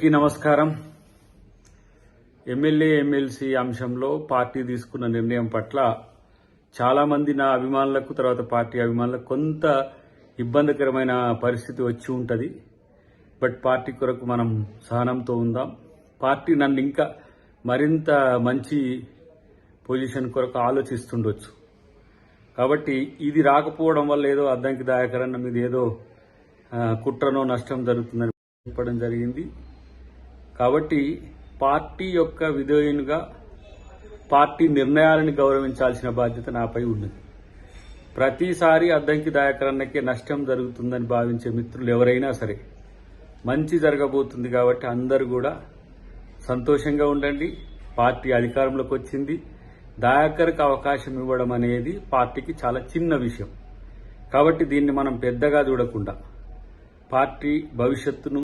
నమస్కారం. MLA MLC అంశంలో party తీసుకున్న నిర్ణయం పట్ల చాలా మంది నా అభిమానులకు తర్వాత పార్టీ అభిమానులకు కొంత ఇబ్బందికరమైన పరిస్థితి వచ్చి ఉంటుంది. బట్ పార్టీ కొరకు మనం సహనంతో ఉందాం. పార్టీ నన్ను ఇంకా మరింత మంచి పొజిషన్ కొరకు ఆలోచిస్తుండొచ్చు. కాబట్టి ఇది రాకపోవడం వల్ల ఏదో అద్దంకి దాయకరన్న మీద ఏదో కుట్రనో నష్టం జరుగుతుందని చెప్పడం జరిగింది. కాబట్టి పార్టీ యొక్క విధేయునిగా పార్టీ నిర్ణయాలను గౌరవించాల్సిన బాధ్యత నాపై ఉన్నది. ప్రతిసారి అద్దంకి దాయకరన్నకే నష్టం జరుగుతుందని భావించే మిత్రులు ఎవరైనా సరే మంచి జరగబోతుంది కాబట్టి అందరూ కూడా సంతోషంగా ఉండండి. పార్టీ అధికారంలోకి వచ్చింది. దాయకర్కి అవకాశం ఇవ్వడం అనేది పార్టీకి చాలా చిన్న విషయం. కాబట్టి దీన్ని మనం పెద్దగా చూడకుండా పార్టీ భవిష్యత్తును